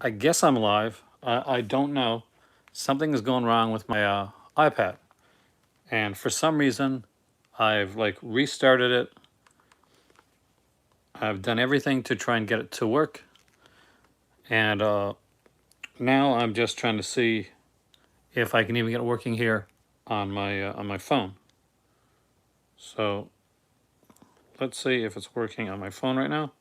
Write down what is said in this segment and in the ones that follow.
I guess I'm live. I don't know. Something is going wrong with my iPad. And for some reason, I've like restarted it. I've done everything to try and get it to work. And now I'm just trying to see if I can even get it working here on my phone. So let's see if it's working on my phone right now.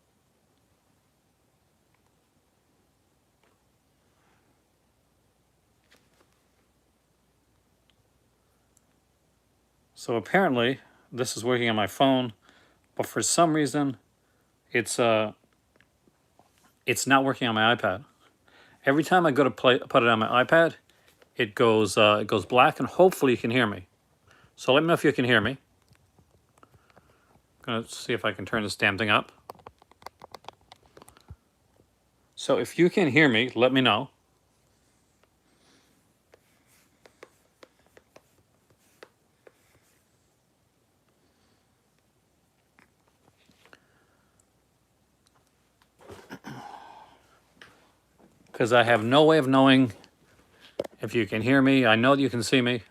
So apparently this is working on my phone, but for some reason it's not working on my iPad. Every time I go to put it on my iPad, it goes black, and hopefully you can hear me. So let me know if you can hear me. I'm gonna see if I can turn this damn thing up. So if you can hear me, let me know. Because I have no way of knowing if you can hear me. I know that you can see me.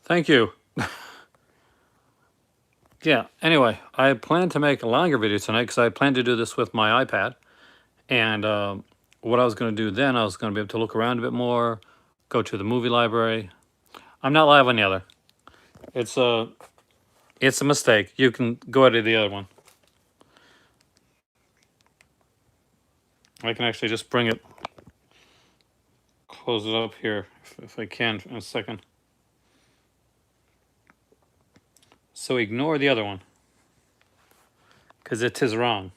Thank you. Yeah, anyway, I plan to make a longer video tonight because I plan to do this with my iPad. And what I was going to do then, I was going to be able to look around a bit more, go to the movie library. I'm not live on the other. It's a mistake. You can go to the other one. I can actually just bring it, close it up here if I can in a second. So ignore the other one because it is wrong.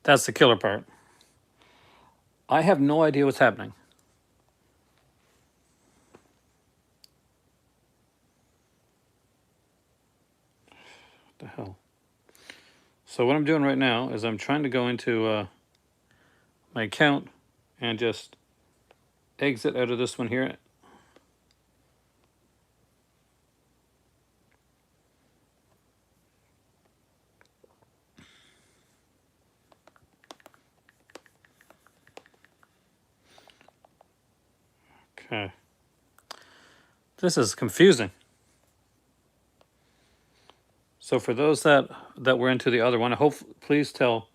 That's the killer part. I have no idea what's happening. What the hell? So what I'm doing right now is I'm trying to go into my account and just exit out of this one here. Okay. This is confusing. So for those that were into the other one, I hope please tell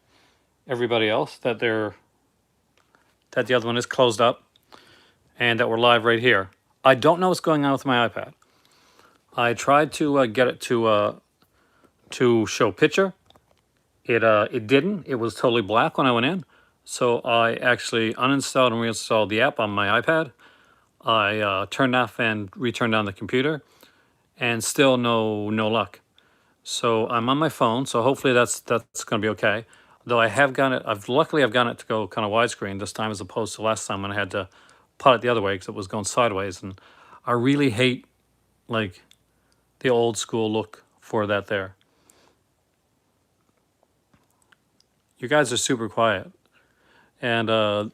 everybody else that the other one is closed up and that we're live right here. I don't know what's going on with my iPad. I tried to get it to show picture. It didn't. It was totally black when I went in. So I actually uninstalled and reinstalled the app on my iPad. I turned off and returned on the computer, and still no luck. So I'm on my phone. So hopefully that's going to be okay. Though I have gotten it. Luckily I've gotten it to go kind of widescreen this time as opposed to last time when I had to put it the other way because it was going sideways. And I really hate like the old school look for that there. You guys are super quiet, and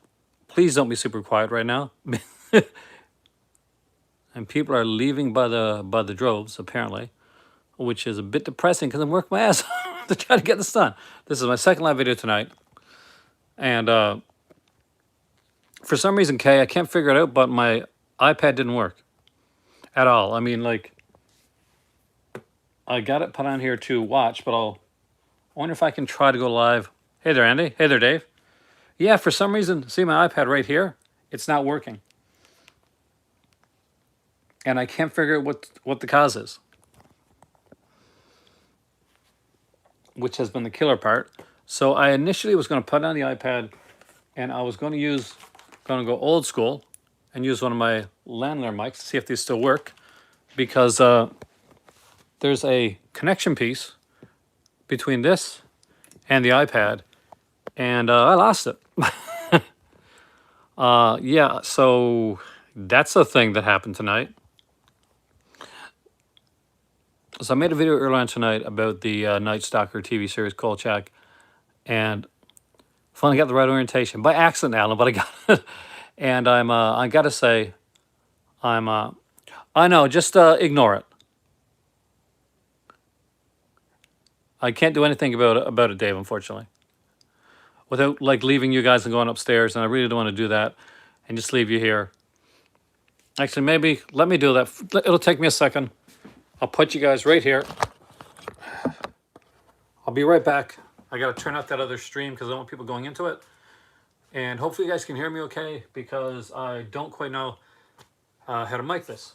please don't be super quiet right now. And people are leaving by the droves apparently, which is a bit depressing because I'm working my ass off to try to get this done. This is my second live video tonight, and for some reason, Kay, I can't figure it out, but my iPad didn't work at all. I mean, like, I got it put on here to watch, but I wonder if I can try to go live. Hey there, Andy. Hey there, Dave. Yeah, for some reason, see my iPad right here? It's not working. And I can't figure out what the cause is, which has been the killer part. So I initially was going to put on the iPad, and I was going to go old school and use one of my landlord mics to see if these still work, because there's a connection piece between this and the iPad, and I lost it. Yeah, so that's a thing that happened tonight. So I made a video earlier on tonight about the Night Stalker TV series Kolchak, and Finally got the right orientation by accident, Alan, but I got it. And I gotta say, I know, just ignore it. I can't do anything about it, Dave, unfortunately. Without like leaving you guys and going upstairs, and I really don't want to do that and just leave you here. Actually, maybe let me do that. It'll take me a second. I'll put you guys right here. I'll be right back. I gotta turn off that other stream because I don't want people going into it. And hopefully you guys can hear me okay because I don't quite know how to mic this.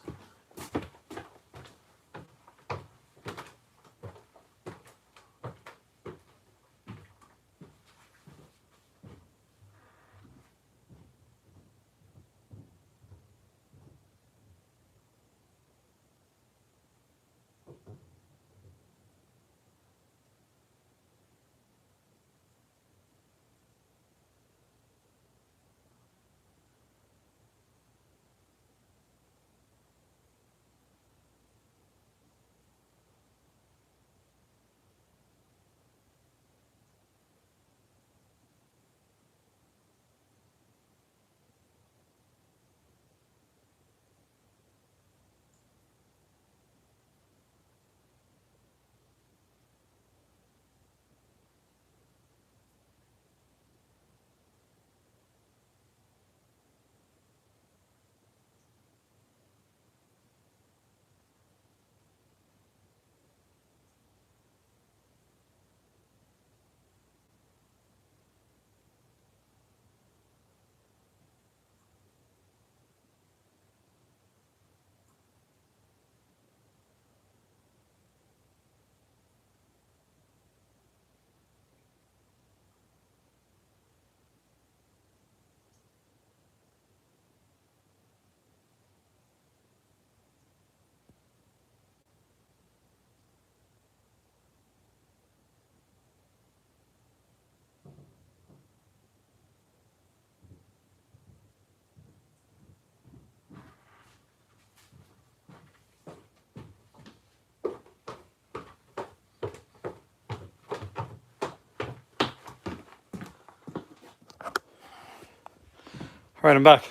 All right, I'm back.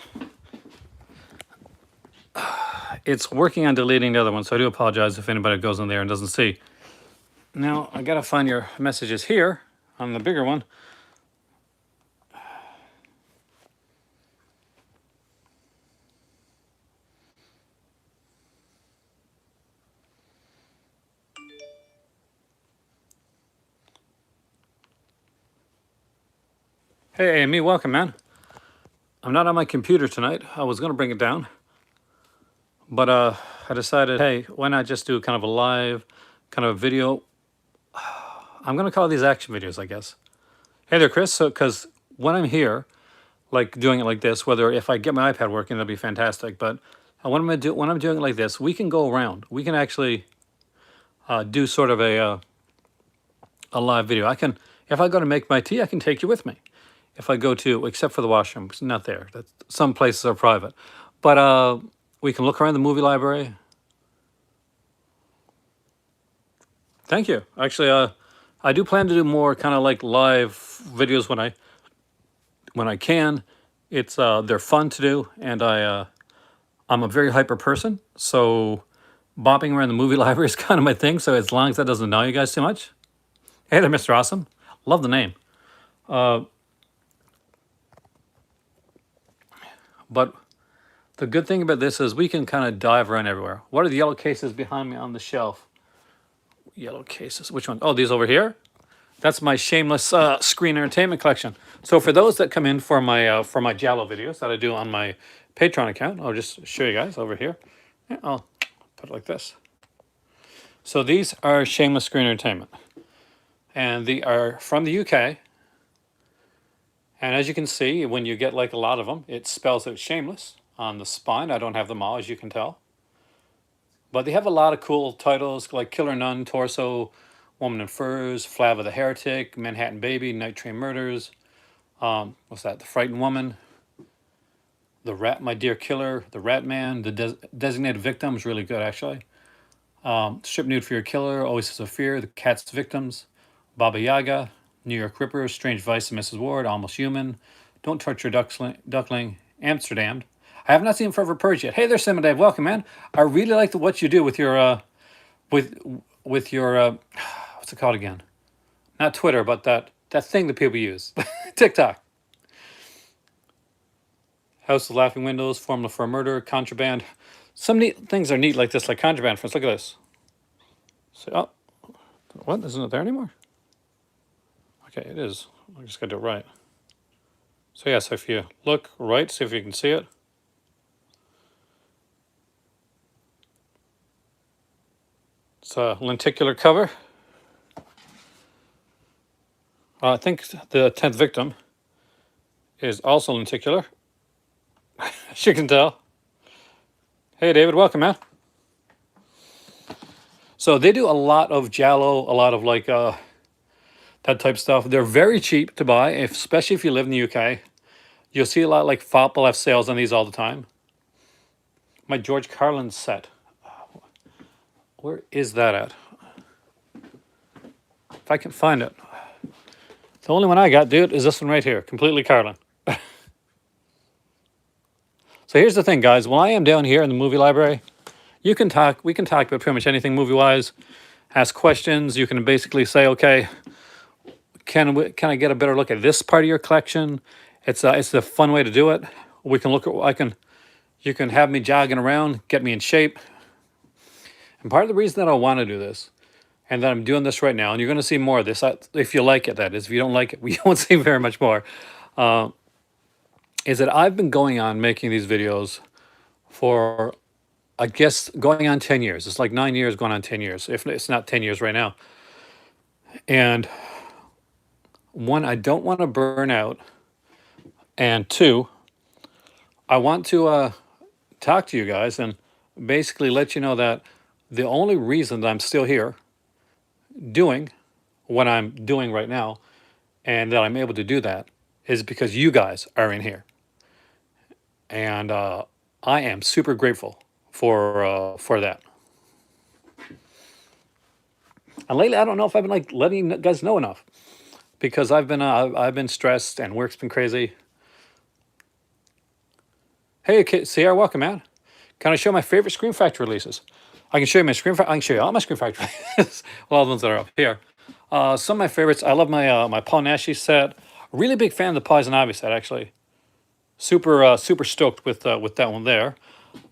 It's working on deleting the other one, so I do apologize if anybody goes in there and doesn't see. Now, I gotta find your messages here on the bigger one. Hey, Amy, welcome, man. I'm not on my computer tonight. I was gonna bring it down, but I decided, hey, why not just do kind of a live, kind of a video? I'm gonna call these action videos, I guess. Hey there, Chris. So, because when I'm here, like doing it like this, whether if I get my iPad working, it'll be fantastic. But when I'm doing it like this, we can go around. We can actually do sort of a live video. I can, if I go to make my tea, I can take you with me. If I go to, except for the washroom, it's not there. That's, some places are private, but we can look around the movie library. Thank you. Actually, I do plan to do more kind of like live videos when I can. It's they're fun to do, and I'm a very hyper person, so bopping around the movie library is kind of my thing. So as long as that doesn't annoy you guys too much. Hey there, Mr. Awesome. Love the name. But the good thing about this is we can kind of dive around everywhere. What are the yellow cases behind me on the shelf? Yellow cases. Which one? Oh, these over here? That's my shameless screen entertainment collection. So for those that come in for my Giallo videos that I do on my Patreon account, I'll just show you guys over here. Yeah, I'll put it like this. So these are shameless screen entertainment. And they are from the UK. And as you can see, when you get like a lot of them, it spells out shameless on the spine. I don't have them all, as you can tell. But they have a lot of cool titles like Killer Nun, Torso, Woman in Furs, Flava the Heretic, Manhattan Baby, Night Train Murders. What's that? The Frightened Woman, The Rat, My Dear Killer, The Rat Man, The Designated Victim is really good, actually. Strip Nude for Your Killer, Always Has a Fear, The Cat's Victims, Baba Yaga, New York Ripper, Strange Vice of Mrs. Ward, Almost Human, Don't Touch Your Duckling, Amsterdam. I have not seen Forever Purge yet. Hey there, Sim and Dave. Welcome, man. I really like what you do with your with your what's it called again? Not Twitter, but that thing that people use, TikTok. House of Laughing Windows, Formula for a Murder, Contraband. Some neat things are neat like this, like Contraband. Friends, look at this. So, oh, what? Isn't it there anymore? Okay, it is. I just got to do it right. So yes, if you look right, see if you can see it. It's a lenticular cover. I think the 10th victim is also lenticular, as you can tell. Hey, David, welcome, man. So they do a lot of Giallo, a lot of like that type of stuff. They're very cheap to buy, especially if you live in the UK. You'll see a lot like FOP will have sales on these all the time. My George Carlin set. Where is that at? If I can find it. The only one I got, dude, is this one right here. Completely Carlin. So here's the thing, guys. When I am down here in the movie library, we can talk about pretty much anything movie-wise. Ask questions. You can basically say, okay, can I get a better look at this part of your collection? It's the fun way to do it. We can look at you can have me jogging around, get me in shape. And part of the reason that I want to do this, and that I'm doing this right now, and you're going to see more of this, if you like it, that is. If you don't like it, we won't see very much more. Is that I've been going on making these videos for, I guess, going on 10 years. It's like 9 years going on 10 years, if it's not 10 years right now. And one, I don't want to burn out. And two, I want to talk to you guys and basically let you know that the only reason that I'm still here doing what I'm doing right now and that I'm able to do that is because you guys are in here. And I am super grateful for that. And lately, I don't know if I've been like letting you guys know enough because I've been stressed and work's been crazy. Hey, Sierra, welcome, man. Can I show my favorite Scream Factory releases? I can show you my Scream Factory. I can show you all my Scream Factory. Well, all the ones that are up here. Some of my favorites. I love my my Paul Naschy set. Really big fan of the Poison Ivy set, actually. Super stoked with that one there.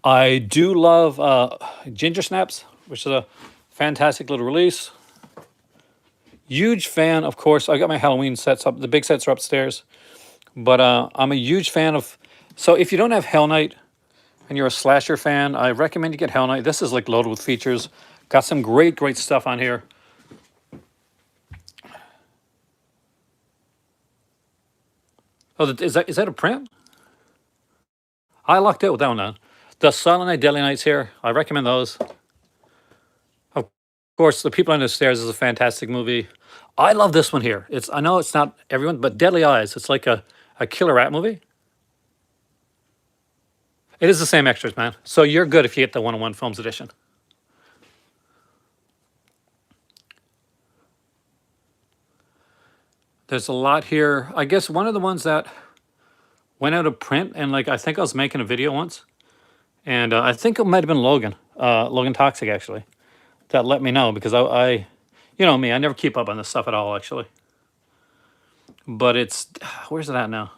I do love Ginger Snaps, which is a fantastic little release. Huge fan, of course. I got my Halloween sets up. The big sets are upstairs. But I'm a huge fan of... So if you don't have Hell Night and you're a slasher fan, I recommend you get Hell Night. This is like loaded with features. Got some great stuff on here. Oh, is that a print? I lucked out with that one now. The Silent Night, Deadly Nights here. I recommend those. Of course, The People Under the Stairs is a fantastic movie. I love this one here. I know it's not everyone, but Deadly Eyes. It's like a killer rat movie. It is the same extras, man. So you're good if you get the 101 Films edition. There's a lot here. I guess one of the ones that went out of print, and like I think I was making a video once, and I think it might have been Logan Toxic actually, that let me know because I you know me, I never keep up on this stuff at all actually. But it's, where's it at now?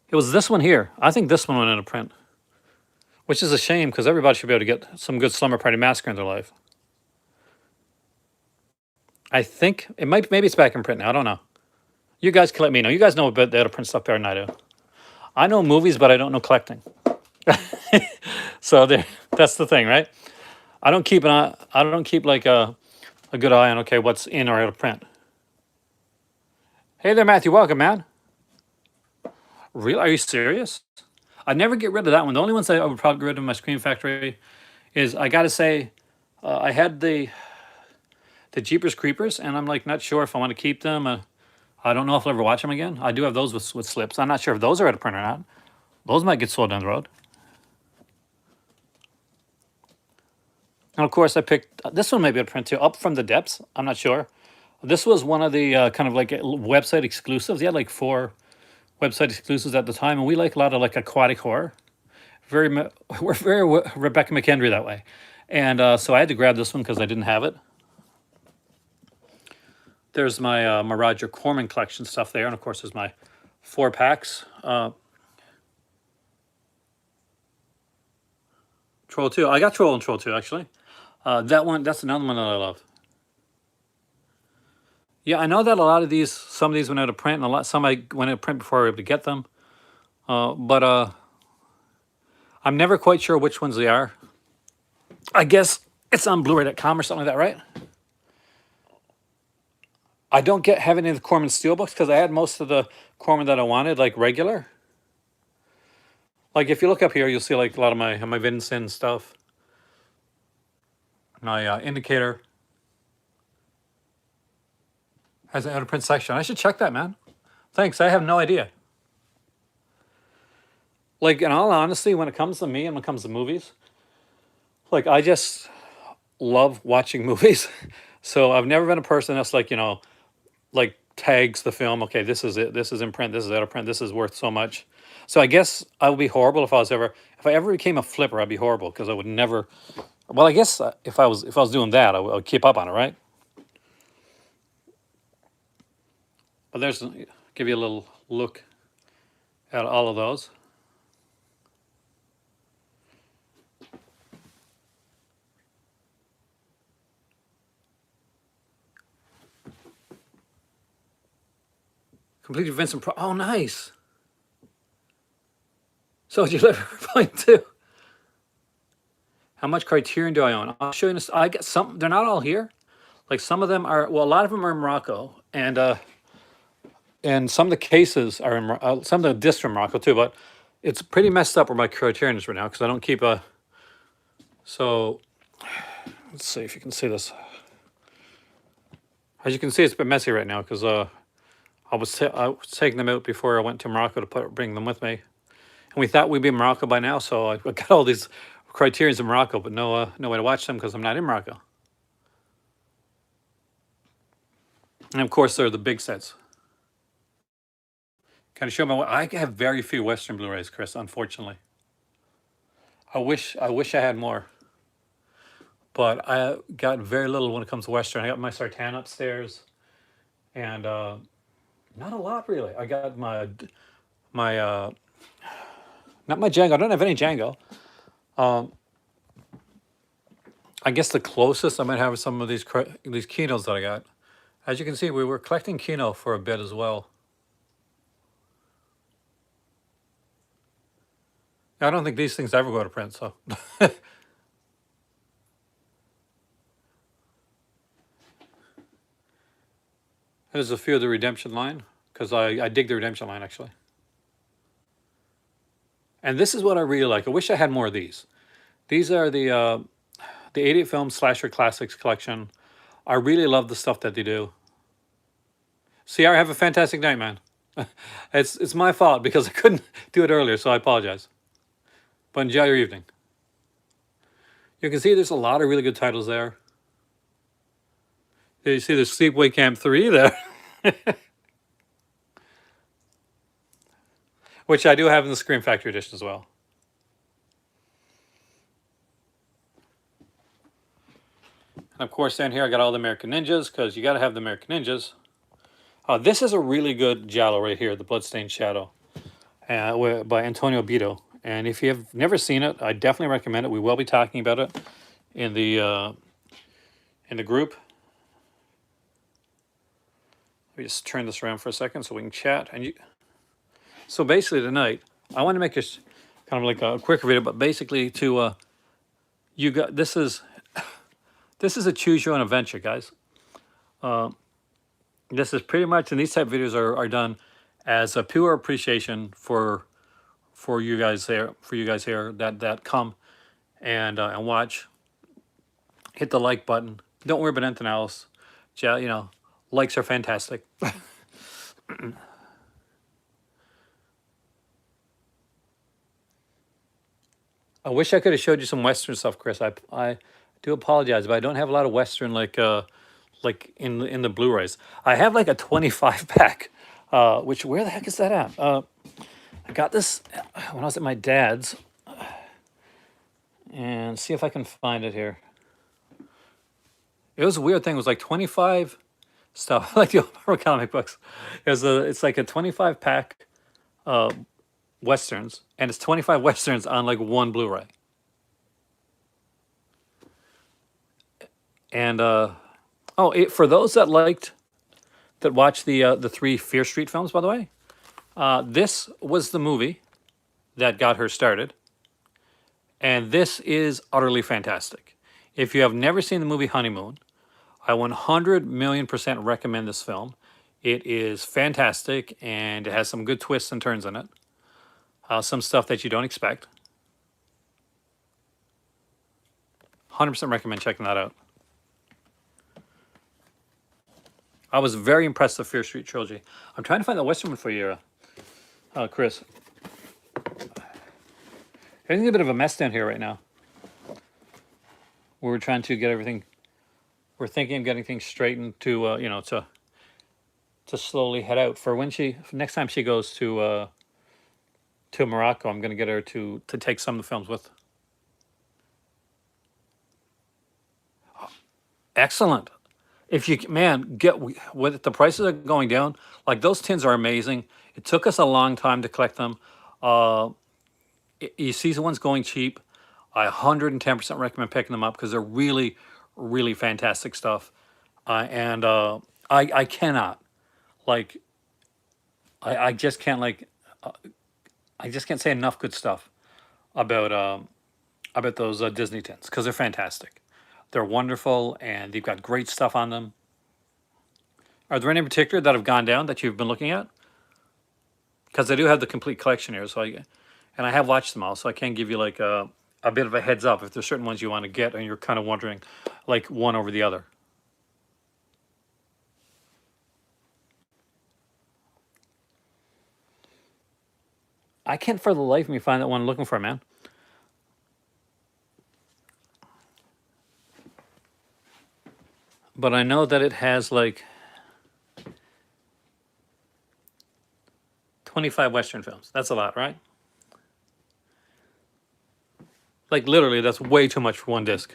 It was this one here. I think this one went out of print, which is a shame because everybody should be able to get some good Slumber Party Massacre in their life. I think it might, maybe it's back in print now. I don't know. You guys can let me know. You guys know about the out of print stuff better than I do. I know movies, but I don't know collecting. So that's the thing, right? I don't keep like a good eye on, okay, what's in or out of print. Hey there, Matthew. Welcome, man. Really? Are you serious? I'd never get rid of that one. The only ones that I would probably get rid of in my Scream Factory is, I got to say, I had the Jeepers Creepers, and I'm like not sure if I want to keep them. I don't know if I'll ever watch them again. I do have those with slips. I'm not sure if those are out of print or not. Those might get sold down the road. And of course, I picked this one, maybe out of print too. Up from the Depths. I'm not sure. This was one of the kind of like website exclusives. They had like 4 website exclusives at the time, and we like a lot of like aquatic horror. We're very Rebecca McKendry that way, and so I had to grab this one because I didn't have it. There's my my Roger Corman collection stuff there, and of course there's my 4 packs. Troll 2. I got Troll and Troll 2 actually. That one, that's another one that I love. Yeah, I know that a lot of these, some of these went out of print, and some I went out of print before I was able to get them. But I'm never quite sure which ones they are. I guess it's on Blu-ray.com or something like that, right? I don't have any of the Corman Steelbooks because I had most of the Corman that I wanted, like regular. Like if you look up here, you'll see like a lot of my Vincent stuff. My indicator has an out of print section. I should check that, man. Thanks. I have no idea. Like in all honesty, when it comes to me and when it comes to movies, like I just love watching movies. So I've never been a person that's like, like tags the film. Okay, this is it. This is in print. This is out of print. This is worth so much. So I guess I would be horrible if I ever became a flipper. I'd be horrible because I would never. Well, I guess if I was doing that, I would keep up on it, right? But give you a little look at all of those. Completed Vincent Pro. Oh, nice. So did you live for point 2? How much Criterion do I own? I'll show you this. I got some. They're not all here. Like some of them are. Well, a lot of them are in Morocco, and some of the cases are in. Some of the discs are in Morocco too. But it's pretty messed up where my Criterion is right now because I don't keep a. So, let's see if you can see this. As you can see, it's a bit messy right now because I was taking them out before I went to Morocco to bring them with me, and we thought we'd be in Morocco by now. So I got all these Criterions in Morocco, but no way to watch them because I'm not in Morocco. And of course, they're the big sets. Can I show my? I have very few Western Blu-rays, Chris. Unfortunately, I wish I had more, but I got very little when it comes to Western. I got my Sartan upstairs, and not a lot really. I got my not my Django. I don't have any Django. I guess the closest I might have is some of these Kinos that I got. As you can see, we were collecting Kino for a bit as well. I don't think these things ever go to print, so. There's a few of the Redemption line, because I dig the Redemption line, actually. And this is what I really like. I wish I had more of these. These are the 88 Film Slasher Classics collection. I really love the stuff that they do. Sierra, have a fantastic night, man. It's my fault because I couldn't do it earlier, so I apologize. But enjoy your evening. You can see there's a lot of really good titles there. You see there's Sleepaway Camp 3 there. Which I do have in the Scream Factory edition as well. And of course down here I got all the American Ninjas because you got to have the American Ninjas. This is a really good Giallo right here, The Bloodstained Shadow by Antonio Bito. And if you have never seen it, I definitely recommend it. We will be talking about it in the group. Let me just turn this around for a second so we can chat. So basically tonight, I want to make this kind of like a quicker video, but basically this is a choose your own adventure, guys. This is pretty much, and these type of videos are done as a pure appreciation for you guys here, that come and watch. Hit the like button. Don't worry about anything else. Likes are fantastic. I wish I could have showed you some Western stuff, Chris. I do apologize, but I don't have a lot of Western like like in the Blu-rays. I have like a 25 pack, which where the heck is that at? I got this when I was at my dad's, and see if I can find it here. It was a weird thing. It was like 25 stuff, like the old comic books. It's like a 25 pack westerns, and it's 25 westerns on like one Blu-ray. And for those that watched the three Fear Street films, by the way, this was the movie that got her started, and this is utterly fantastic. If you have never seen the movie Honeymoon, I 100 million percent recommend this film. It is fantastic, and it has some good twists and turns in it. Some stuff that you don't expect. 100% recommend checking that out. I was very impressed with the Fear Street trilogy. I'm trying to find the Western one for you, Chris. Everything's a bit of a mess down here right now. We're trying to get everything. We're thinking of getting things straightened to, to slowly head out for next time she goes to Morocco. I'm going to get her to take some of the films with. Excellent. If you with the prices are going down, like those tins are amazing. It took us a long time to collect them. You see the ones going cheap. I 110% recommend picking them up because they're really, really fantastic stuff. And I cannot, like, I just can't I just can't say enough good stuff about those Disney tins because they're fantastic. They're wonderful and they've got great stuff on them. Are there any in particular that have gone down that you've been looking at? Because I do have the complete collection here, and I have watched them all, so I can give you like a bit of a heads up if there's certain ones you want to get and you're kind of wondering, like one over the other. I can't for the life of me find that one I'm looking for, man. But I know that it has like 25 Western films. That's a lot, right? Like literally, that's way too much for one disc.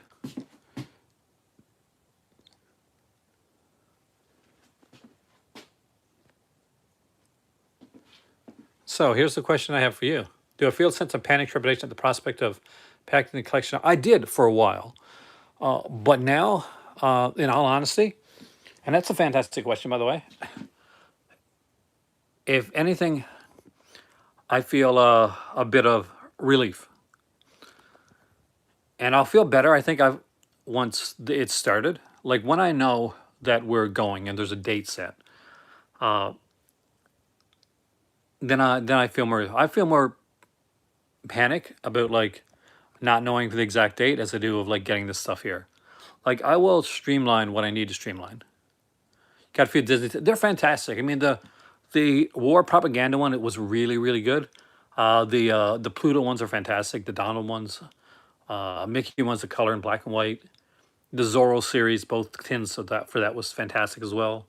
So here's the question I have for you. Do I feel a sense of panic, trepidation at the prospect of packing the collection? I did for a while. But now, in all honesty, and that's a fantastic question, by the way. If anything, I feel a bit of relief. And I'll feel better, I think, once it started. Like when I know that we're going and there's a date set, uh, then I feel more panic about like not knowing the exact date as I do of like getting this stuff here. Like I will streamline what I need to streamline. Got a few Disney. They're fantastic. I mean the war propaganda one, it was really really good. The Pluto ones are fantastic. The Donald ones, Mickey ones, the color in black and white. The Zorro series, both tins of that for that was fantastic as well.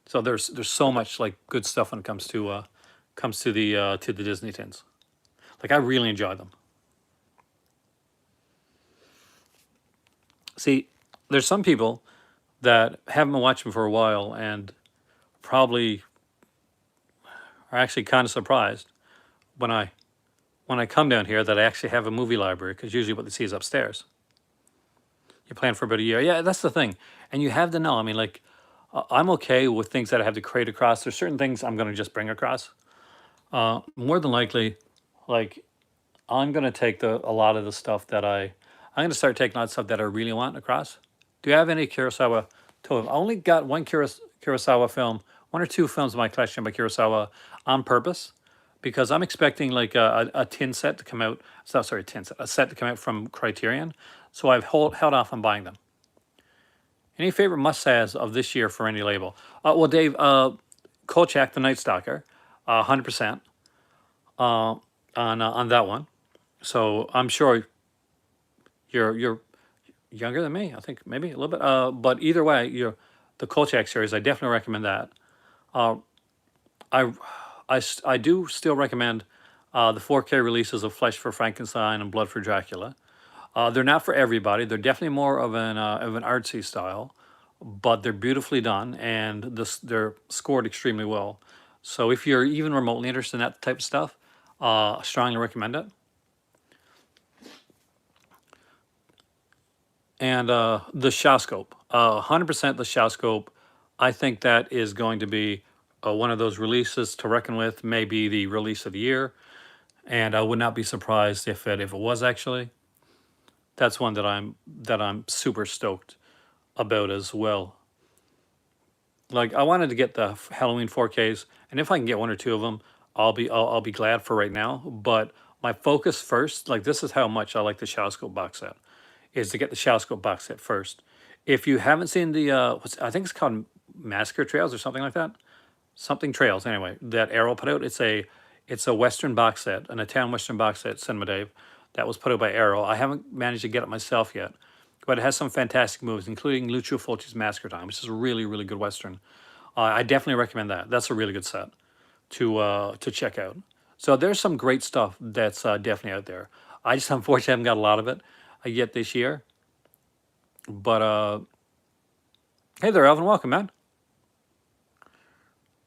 So there's so much like good stuff when it comes to the Disney tins. Like I really enjoy them. See, there's some people that haven't been watching for a while and probably are actually kind of surprised when I come down here that I actually have a movie library because usually what they see is upstairs. You plan for about a year, yeah, that's the thing, and you have to know. I mean, like, I'm okay with things that I have to crate across. There's certain things I'm going to just bring across. More than likely, like, I'm going to take a lot of the stuff that I'm going to start taking a lot of stuff that I really want across. Do you have any Kurosawa? I only got one Kurosawa film, one or two films in my collection by Kurosawa on purpose, because I'm expecting like a tin set to come out. Sorry, a set to come out from Criterion. So I've held off on buying them. Any favorite must-haves of this year for any label? Well, Dave, Kolchak, The Night Stalker, 100% on that one. So I'm sure you're younger than me. I think maybe a little bit. But either way, the Kolchak series. I definitely recommend that. Uh, I, I do still recommend the 4K releases of Flesh for Frankenstein and Blood for Dracula. They're not for everybody. They're definitely more of an artsy style, but they're beautifully done and they're scored extremely well. So if you're even remotely interested in that type of stuff, I strongly recommend it. And the Shawscope, 100% the Shawscope. I think that is going to be one of those releases to reckon with, maybe the release of the year. And I would not be surprised if it was actually. That's one that I'm super stoked about as well. Like I wanted to get the Halloween 4Ks, and if I can get one or two of them, I'll be glad for right now. But my focus first, like this is how much I like the Shawscope box set, is to get the Shawscope box set first. If you haven't seen the I think it's called Massacre Trails or something like that, something Trails anyway, that Arrow put out. It's a Western box set, an Italian Western box set, Cinema Dave, that was put out by Arrow. I haven't managed to get it myself yet, but it has some fantastic movies, including Lucio Fulci's Massacre Time, which is a really, really good Western. I definitely recommend that. That's a really good set to check out. So there's some great stuff that's definitely out there. I just unfortunately haven't got a lot of it yet this year. But hey there, Alvin. Welcome, man.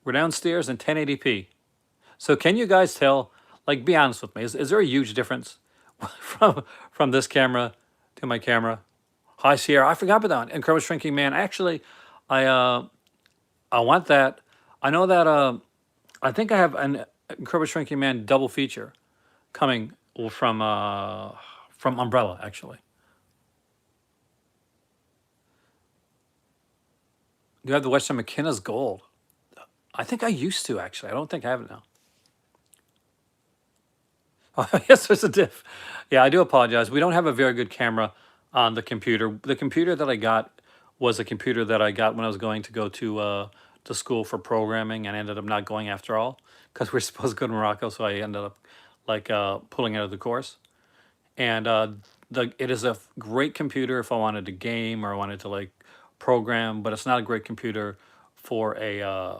We're downstairs in 1080p. So can you guys tell? Like, be honest with me. Is there a huge difference from this camera to my camera? Hi Sierra. I forgot about that. Incredible Shrinking Man. Actually, I want that. I know that I think I have an Incredible Shrinking Man double feature coming from Umbrella actually. Do you have the Western McKenna's Gold? I think I used to actually. I don't think I have it now. Oh, yes, there's a diff. Yeah, I do apologize. We don't have a very good camera on the computer. The computer that I got was a computer that I got when I was going to go to school for programming, and ended up not going after all because we're supposed to go to Morocco. So I ended up like pulling out of the course. And it is a great computer if I wanted to game or I wanted to like program, but it's not a great computer for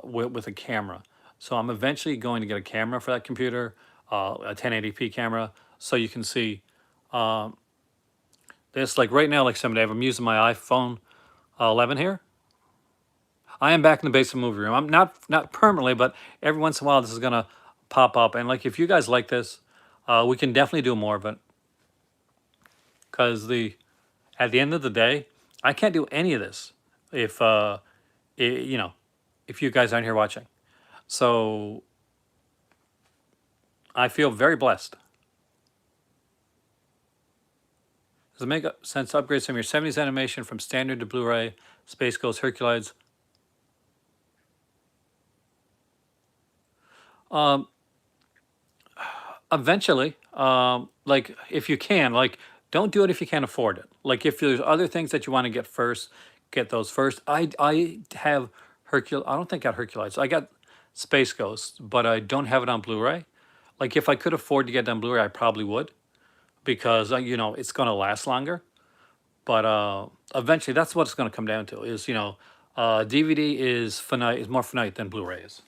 with a camera. So I'm eventually going to get a camera for that computer, a 1080p camera, so you can see this. Like right now, like someday I'm using my iPhone 11 here. I am back in the basement movie room. I'm not permanently, but every once in a while this is gonna pop up. And like if you guys like this, we can definitely do more of it. Because at the end of the day, I can't do any of this if you know, if you guys aren't here watching. So I feel very blessed. Does it make sense to upgrade some of your 70s animation from standard to Blu-ray, Space Ghost, Herculoids? Um, Eventually, like if you can, like don't do it if you can't afford it. Like if there's other things that you want to get first, get those first. I have Hercule. I don't think I got Herculoids. I got Space Ghost, but I don't have it on Blu-ray. Like if I could afford to get it on Blu-ray, I probably would, because you know it's going to last longer. But eventually, that's what it's going to come down to. Is DVD is finite, is more finite than Blu-ray is.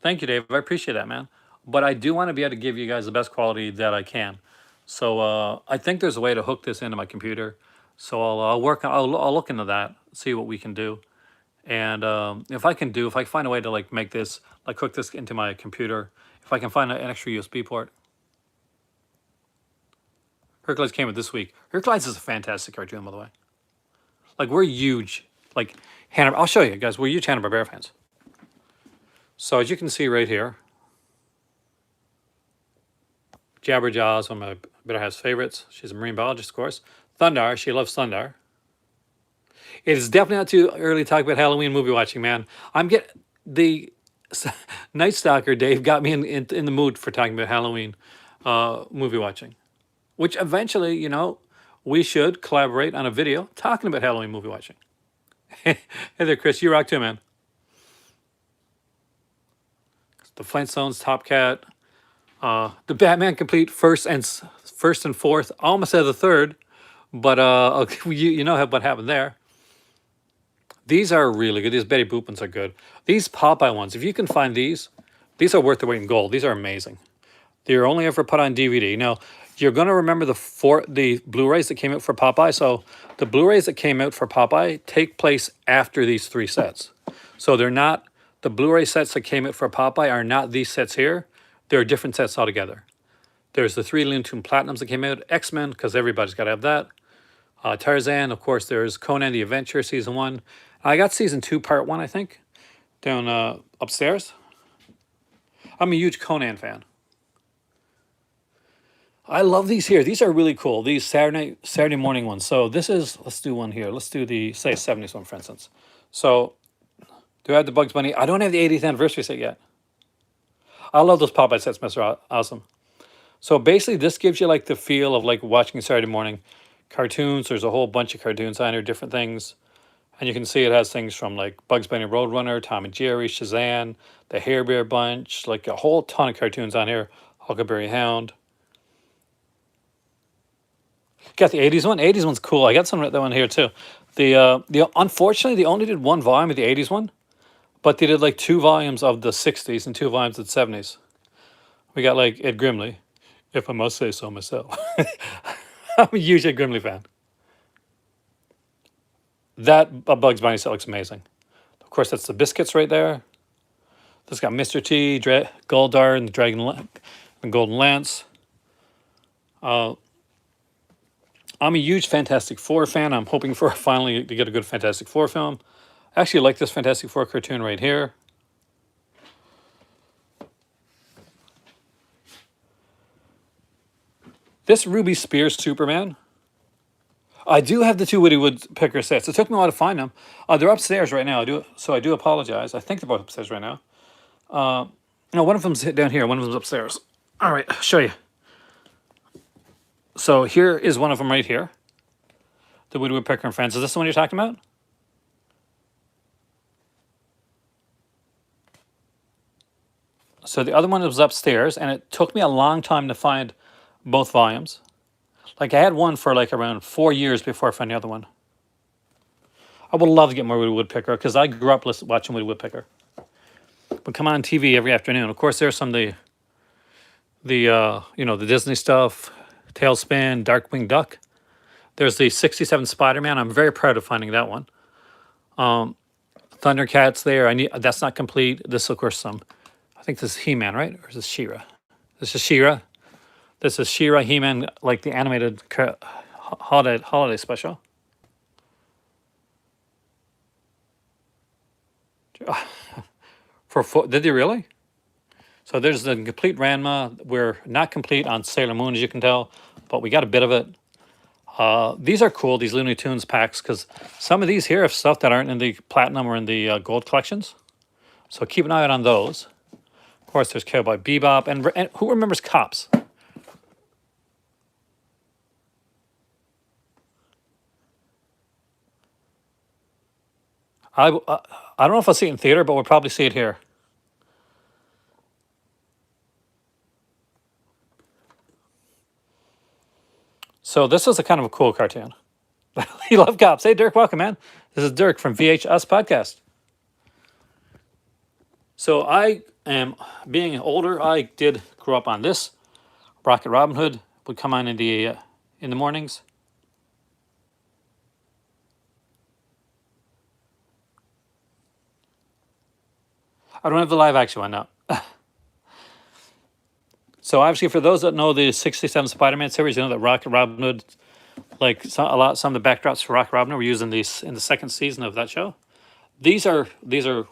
Thank you, Dave. I appreciate that, man. But I do want to be able to give you guys the best quality that I can. So I think there's a way to hook this into my computer. So I'll work. I'll look into that. See what we can do. And if I can find a way to like make this, like hook this into my computer, if I can find an extra USB port. Hercules came with this week. Hercules is a fantastic cartoon, by the way. Like we're huge, like Hanna. I'll show you guys. We're huge Hanna-Barbera fans. So as you can see right here, Jabberjaw is one of my Better Half's favorites. She's a marine biologist, of course. Thundar, she loves Thundar. It is definitely not too early to talk about Halloween movie watching, man. I'm getting the Night Stalker Dave got me in the mood for talking about Halloween movie watching, which eventually, you know, we should collaborate on a video talking about Halloween movie watching. Hey there, Chris. You rock too, man. The Flintstones, Top Cat. The Batman Complete first and fourth. I almost said the third, but okay, you know what happened there. These are really good. These Betty Boop ones are good. These Popeye ones, if you can find these are worth their weight in gold. These are amazing. They're only ever put on DVD. Now, you're going to remember the Blu-rays that came out for Popeye. So the Blu-rays that came out for Popeye take place after these three sets. So they're not, the Blu-ray sets that came out for Popeye are not these sets here. They're different sets altogether. There's the 3 Looney Tunes Platinums that came out, X-Men, because everybody's got to have that. Tarzan, of course, there's Conan the Adventurer, Season 1. I got Season 2, Part 1, I think, down upstairs. I'm a huge Conan fan. I love these here. These are really cool. These Saturday morning ones. So this is, let's do one here. Let's do the, say, 70s one, for instance. So do I have the Bugs Bunny? I don't have the 80th anniversary set yet. I love those Popeye sets, Mr. Awesome. So basically, this gives you like the feel of like watching Saturday morning cartoons. There's a whole bunch of cartoons on here, different things. And you can see it has things from like Bugs Bunny Roadrunner, Tom and Jerry, Shazam, the Hair Bear Bunch, like a whole ton of cartoons on here. Huckleberry Hound. Got the 80s one. 80s one's cool. I got some of that one here too. The unfortunately they only did one volume of the 80s one, but they did like 2 volumes of the 60s and 2 volumes of the 70s. We got like Ed Grimley, if I must say so myself. I'm a huge Ed Grimley fan. That Bugs Bunny set looks amazing. Of course, that's the biscuits right there. This got Mr. T, Goldar, and the Golden Lance. I'm a huge Fantastic Four fan. I'm hoping for finally to get a good Fantastic Four film. I actually like this Fantastic Four cartoon right here. This Ruby Spears Superman. I do have the 2 Woody Woodpecker sets. It took me a while to find them. They're upstairs right now. I do apologize. I think they're both upstairs right now. No, one of them's down here. One of them's upstairs. All right, I'll show you. So here is one of them right here. The Woody Woodpecker and Friends. Is this the one you're talking about? So the other one was upstairs, and it took me a long time to find both volumes. Like I had one for like around 4 years before I found the other one. I would love to get more Woody Woodpecker because I grew up watching Woody Woodpecker. But come on TV every afternoon. Of course, there's some of the Disney stuff, Tailspin, Darkwing Duck. There's the 67 Spider-Man. I'm very proud of finding that one. Thundercats there. That's not complete. This, of course, I think this is He-Man, right? Or is this She-Ra? This is She-Ra. This is She-Ra, He-Man, like the animated holiday special. Did they really? So there's the complete Ranma. We're not complete on Sailor Moon, as you can tell, but we got a bit of it. These are cool, these Looney Tunes packs, because some of these here have stuff that aren't in the Platinum or in the Gold collections. So keep an eye out on those. Of course, there's Cowboy Bebop. And who remembers Cops? I don't know if I'll see it in theater, but we'll probably see it here. So this is a kind of a cool cartoon. You love Cops. Hey, Dirk, welcome, man. This is Dirk from VHS Podcast. So I am, being older, I did grow up on this. Rocket Robin Hood would come on in the mornings. I don't have the live action one now. So obviously, for those that know the 67 Spider-Man series, you know that Rocket Robin Hood, like some of the backdrops for Rocket Robin Hood were used in the 2nd season of that show. These are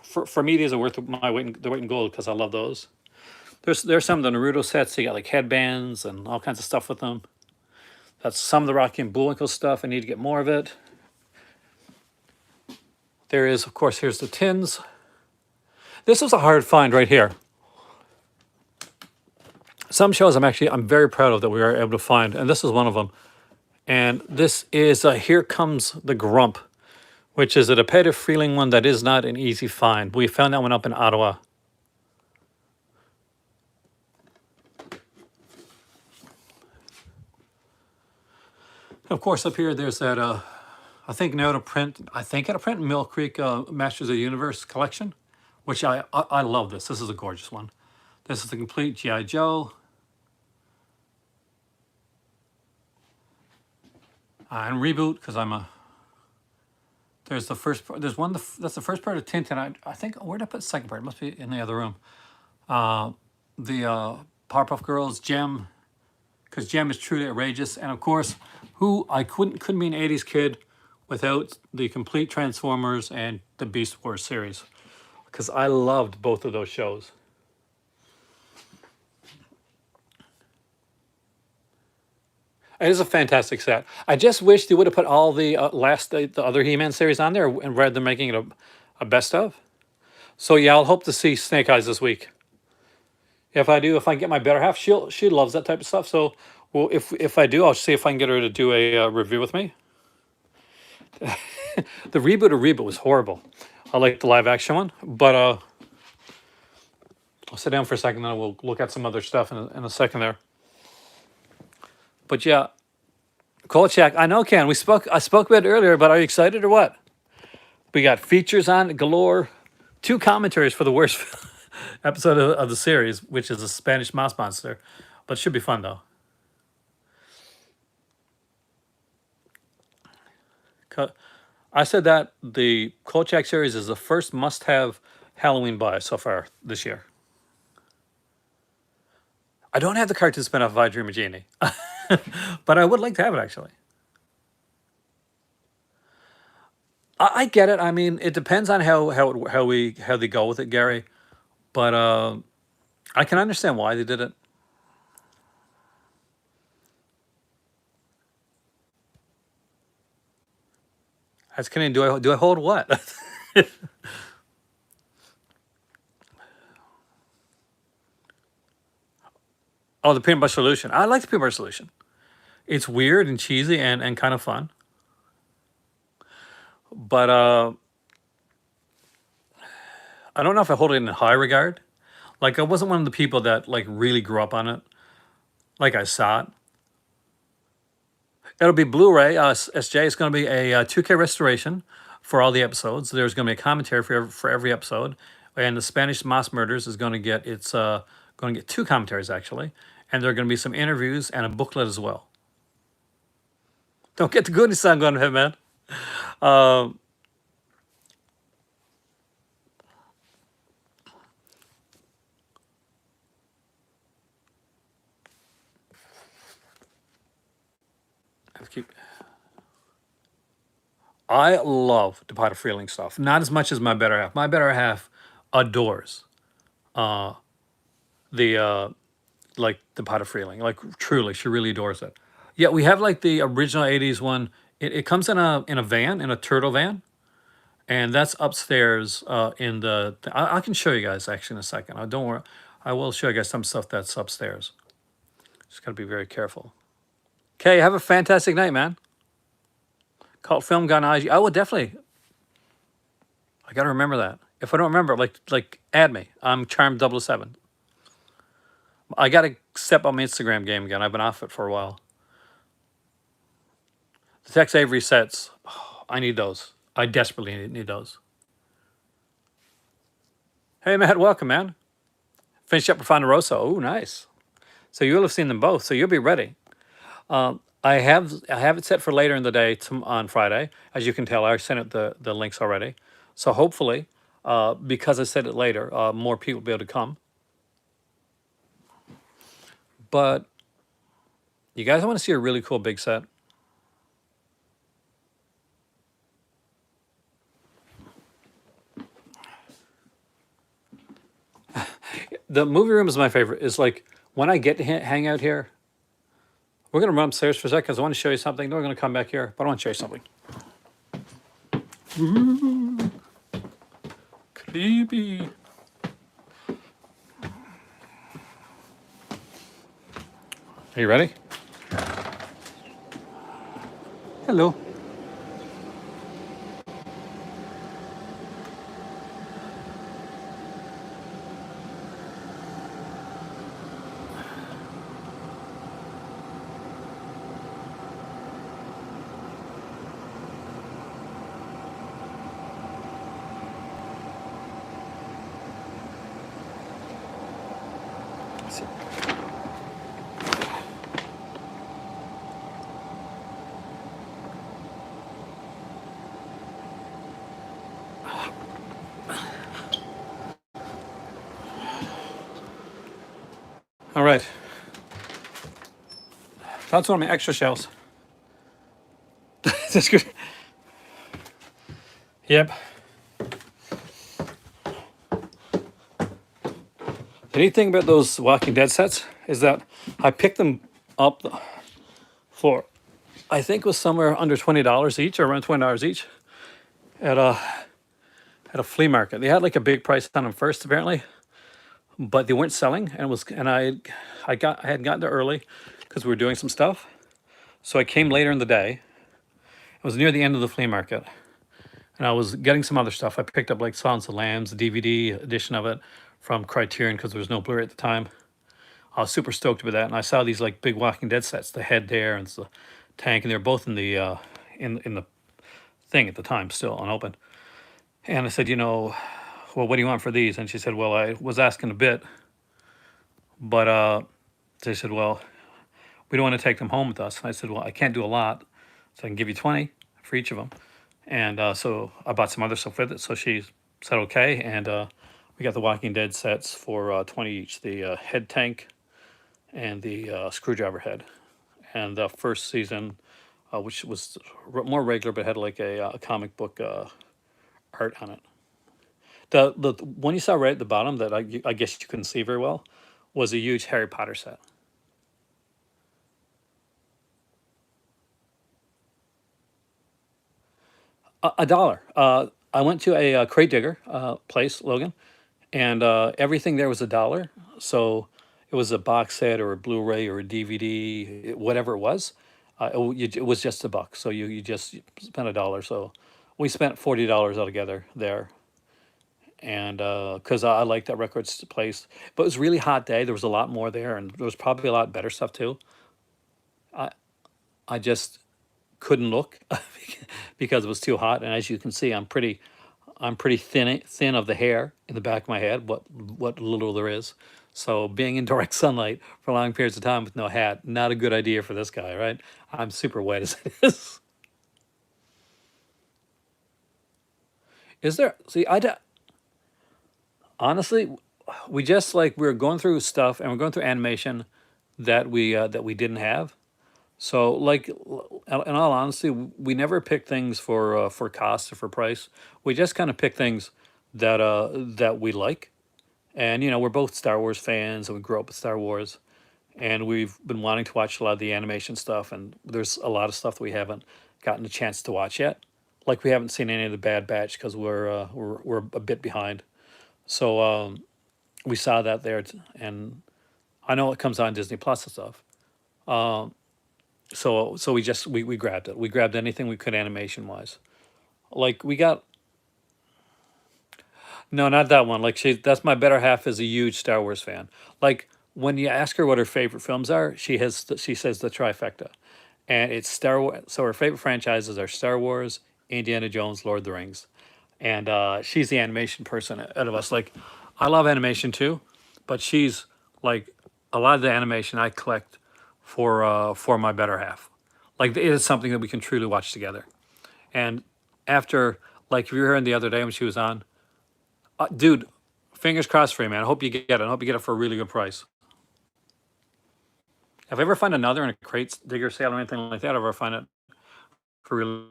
for me, these are worth the weight in gold because I love those. There's some of the Naruto sets. You got like headbands and all kinds of stuff with them. That's some of the Rocky and Bullwinkle stuff. I need to get more of it. There is, of course, here's the tins. This was a hard find right here. Some shows I'm very proud of that we were able to find, and this is one of them. And this is Here Comes the Grump, which is a Peter Freeling one that is not an easy find. We found that one up in Ottawa. Of course, up here there's that. I think now to print. I think out of print Mill Creek Masters of the Universe collection, which I love this. This is a gorgeous one. This is the complete GI Joe. And reboot because I'm a. There's the first. There's one. That's the first part of Tintin. I think where did I put the second part? It must be in the other room. The Powerpuff Girls, Gem, because Gem is truly outrageous, and of course, who I couldn't be an '80s kid without the complete Transformers and the Beast Wars series, because I loved both of those shows. It is a fantastic set. I just wish they would have put all the the other He-Man series on there, and rather than making it a best of. So yeah, I'll hope to see Snake Eyes this week. If I do, if I get my better half, she loves that type of stuff. So, well, if I do, I'll see if I can get her to do a review with me. The reboot was horrible. I like the live action one, but I'll sit down for a second, then we'll look at some other stuff in a second there. But yeah, Kolchak, I know, Ken. I spoke about it earlier, but are you excited or what? We got features on galore, 2 commentaries for the worst episode of the series, which is the Spanish Mouse Monster. But it should be fun, though. I said that the Kolchak series is the first must-have Halloween buy so far this year. I don't have the cartoon spin-off of I Dream of Jeannie, but I would like to have it, actually. I get it. I mean, it depends on how they go with it, Gary. But I can understand why they did it. As Canadian, do I hold what? Oh, the peanut butter solution. I like the peanut butter solution. It's weird and cheesy and kind of fun. But I don't know if I hold it in high regard. Like, I wasn't one of the people that like really grew up on it. Like, I saw it. It'll be Blu-ray. SJ, it's going to be a 2K restoration for all the episodes. There's going to be a commentary for every episode, and the Spanish Moss Murders is going to get going to get 2 commentaries, actually, and there are going to be some interviews and a booklet as well. Don't get the goodness sound going ahead, man. I love Departed Freeling stuff. Not as much as my better half. My better half adores the like Departed Freeling. Like, truly, she really adores it. Yeah, we have like the original '80s one. It comes in a van, in a turtle van, and that's upstairs in the. I can show you guys actually in a second. Don't worry, I will show you guys some stuff that's upstairs. Just gotta be very careful. Okay, have a fantastic night, man. Cult Film Gun IG. I will definitely. I gotta remember that. If I don't remember, like add me. I'm Charm007. I gotta step up my Instagram game again. I've been off it for a while. The Tex Avery sets. Oh, I need those. I desperately need those. Hey, Matt, welcome, man. Finish up with Fonderosa. Oh, nice. So you'll have seen them both. So you'll be ready. I have it set for later in the day on Friday. As you can tell, I sent it the links already. So hopefully, because I said it later, more people will be able to come. But you guys want to see a really cool big set? The movie room is my favorite. It's like when I get to hang out here, we're going to run upstairs for a second because I want to show you something. Then we're going to come back here, but I want to show you something. Creepy. Are you ready? Hello. All right. That's one of my extra shells. That's good. Yep. The neat thing about those Walking Dead sets is that I picked them up for, I think it was somewhere under $20 each, or around $20 each, at a flea market. They had like a big price on them first, apparently, but they weren't selling, and it was, and I had gotten there early because we were doing some stuff, so I came later in the day. It was near the end of the flea market, and I was getting some other stuff. I picked up like Silence of the Lambs, the DVD edition of it from Criterion because there was no Blu-ray at the time. I was super stoked with that, and I saw these like big Walking Dead sets, the head there and the tank, and they're both in the in the thing at the time, still unopened. And I said, you know, well, what do you want for these? And she said, well, I was asking a bit, but they said, well, we don't want to take them home with us. And I said, well, I can't do a lot, so I can give you 20 for each of them. And so I bought some other stuff with it. So she said okay, and we got the Walking Dead sets for 20 each. The head tank and the screwdriver head. And the first season, which was more regular, but had like a comic book art on it. The one you saw right at the bottom that I guess you couldn't see very well was a huge Harry Potter set. A dollar. I went to a, crate digger place, Logan, and everything there was a dollar. So it was a box set or a Blu-ray or a DVD, whatever it was. It was just $1. So you just spent a dollar. So we spent $40 altogether there. And because I like that records place, but it was a really hot day. There was a lot more there, and there was probably a lot better stuff too. I I just couldn't look because it was too hot. And as you can see, I'm pretty thin of the hair in the back of my head, what little there is. So being in direct sunlight for long periods of time with no hat, not a good idea for this guy, right? I'm super wet as it is. Is there? See, honestly, we just like we're going through stuff and we're going through animation that we didn't have. So, like, in all honesty, we never pick things for cost or for price. We just kind of pick things that we like. And you know, we're both Star Wars fans, and we grew up with Star Wars, and we've been wanting to watch a lot of the animation stuff. And there's a lot of stuff that we haven't gotten a chance to watch yet. Like we haven't seen any of the Bad Batch because we're a bit behind. So we saw that there, and I know it comes on Disney Plus and stuff. So we grabbed it. We grabbed anything we could animation wise. Like we got no, not that one. Like that's my better half is a huge Star Wars fan. Like when you ask her what her favorite films are, she says the trifecta, and it's Star Wars. So her favorite franchises are Star Wars, Indiana Jones, Lord of the Rings, and she's the animation person out of us. Like I love animation too, but she's like a lot of the animation I collect for my better half. Like it is something that we can truly watch together. And after, like, if you were hearing the other day when she was on, dude, fingers crossed for you, man. I hope you get it. I hope you get it for a really good price. If I ever find another in a crate digger sale or anything like that, I'll ever find it for really.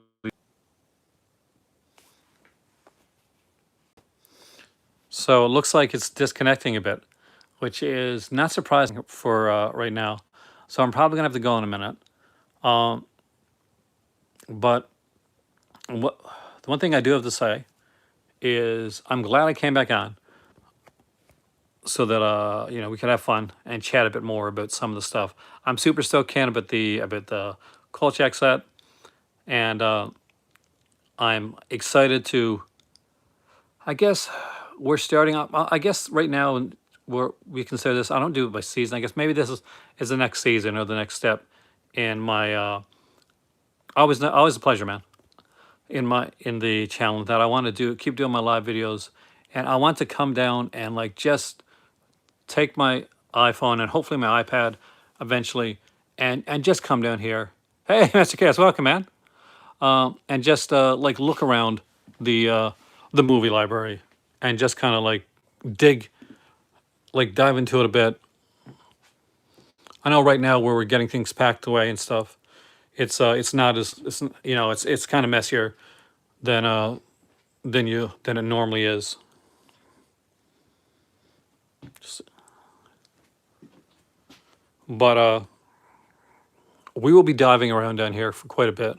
So it looks like it's disconnecting a bit, which is not surprising for right now. So I'm probably gonna have to go in a minute. Um, but what the one thing I do have to say is I'm glad I came back on so that you know we could have fun and chat a bit more about some of the stuff. I'm super stoked, Ken, about the Kolchak set, and I'm excited to. I guess we're starting up. I guess right now we consider this. I don't do it by season. I guess maybe this is the next season or the next step in my. Always a pleasure, man. In the channel that I want to keep doing my live videos, and I want to come down and like just take my iPhone and hopefully my iPad eventually, and just come down here. Hey, Mr. Chaos, welcome, man. And just like look around the movie library and just kind of like dig, like dive into it a bit. I know right now where we're getting things packed away and stuff, it's not as it's kind of messier than than it normally is. But we will be diving around down here for quite a bit.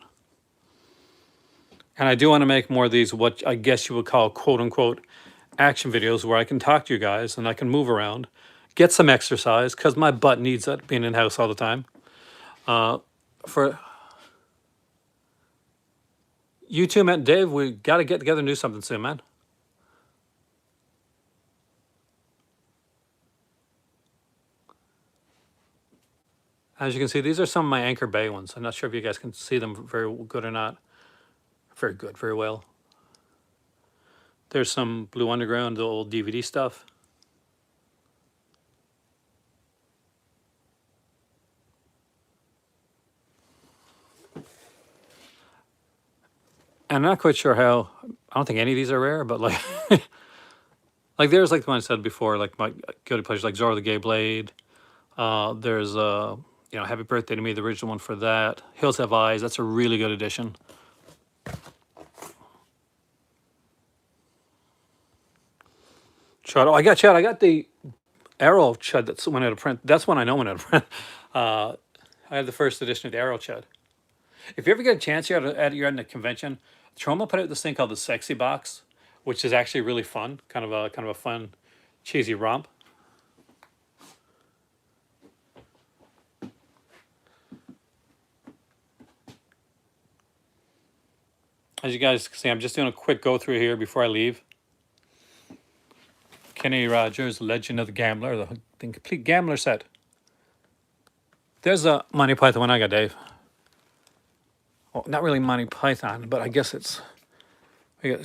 And I do want to make more of these, what I guess you would call quote unquote action videos, where I can talk to you guys and I can move around, get some exercise, because my butt needs that being in the house all the time. For you too, man. Dave, we got to get together and do something soon, man. As you can see, these are some of my Anchor Bay ones. I'm not sure if you guys can see them very good or not. Very good, very well. There's some Blue Underground, the old DVD stuff. I'm not quite sure how. I don't think any of these are rare, but like, like there's like the one I said before, like my guilty pleasures, like Zorro the Gay Blade. There's Happy Birthday to Me, the original one for that. Hills Have Eyes. That's a really good edition. Chud. Oh, I got the Arrow Chud that's went out of print. That's one I know went out of print. I have the first edition of the Arrow Chud. If you ever get a chance, you're at a convention. Troma put out this thing called the Sexy Box, which is actually really fun. Kind of a fun, cheesy romp. As you guys can see, I'm just doing a quick go through here before I leave. Kenny Rogers, Legend of the Gambler, the complete Gambler set. There's a Monty Python one I got, Dave. Well, not really Monty Python, but I guess it's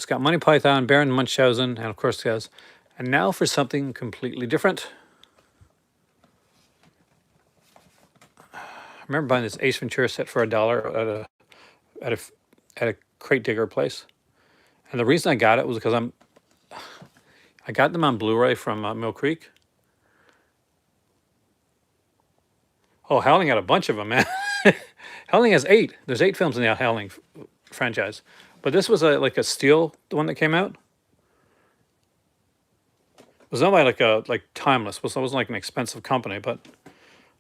got Monty Python, Baron Munchausen, and of course it has. And now for something completely different. I remember buying this Ace Ventura set for $1 at a crate digger place, and the reason I got it was because I got them on Blu-ray from Mill Creek. Oh, Howling had a bunch of them, man. Howling has 8. There's 8 films in the Howling franchise, but this was like a steel, the one that came out. It was owned by like Timeless. It wasn't like an expensive company, but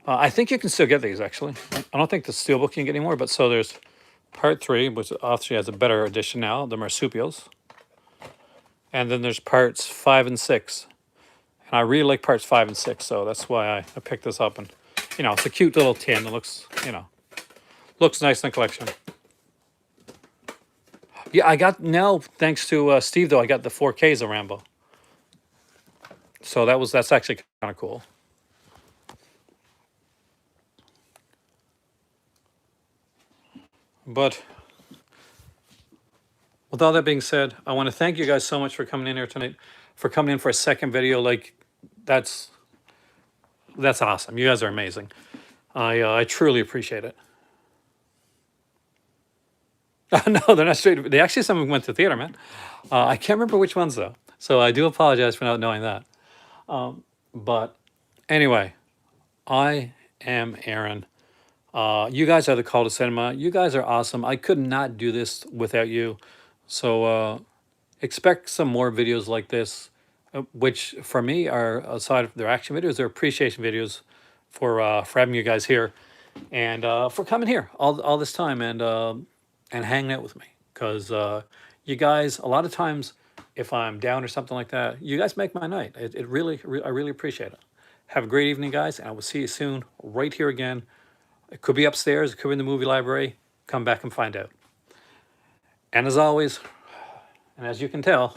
I think you can still get these actually. I don't think the steelbook you can get anymore, but so there's part 3, which obviously has a better edition now, the marsupials. And then there's parts 5 and 6. And I really like parts 5 and 6, so that's why I picked this up. And, it's a cute little tin. It looks, looks nice in the collection. Yeah, I got, now, thanks to Steve, though, I got the 4Ks of Rambo. So that's actually kind of cool. But with all that being said, I want to thank you guys so much for coming in here tonight, for coming in for a second video. Like, that's awesome. You guys are amazing. I truly appreciate it. No, they're not straight. They actually, some of them went to theater, man. I can't remember which ones though, so I do apologize for not knowing that. But anyway, I am Aaron. You guys are the Call to Cinema. You guys are awesome. I could not do this without you. So expect some more videos like this, which for me are, aside of their action videos, they're appreciation videos for having you guys here and for coming here all this time and hanging out with me. Because you guys, a lot of times, if I'm down or something like that, you guys make my night. I really appreciate it. Have a great evening, guys, and I will see you soon right here again. It could be upstairs, it could be in the movie library. Come back and find out. And as always, and as you can tell,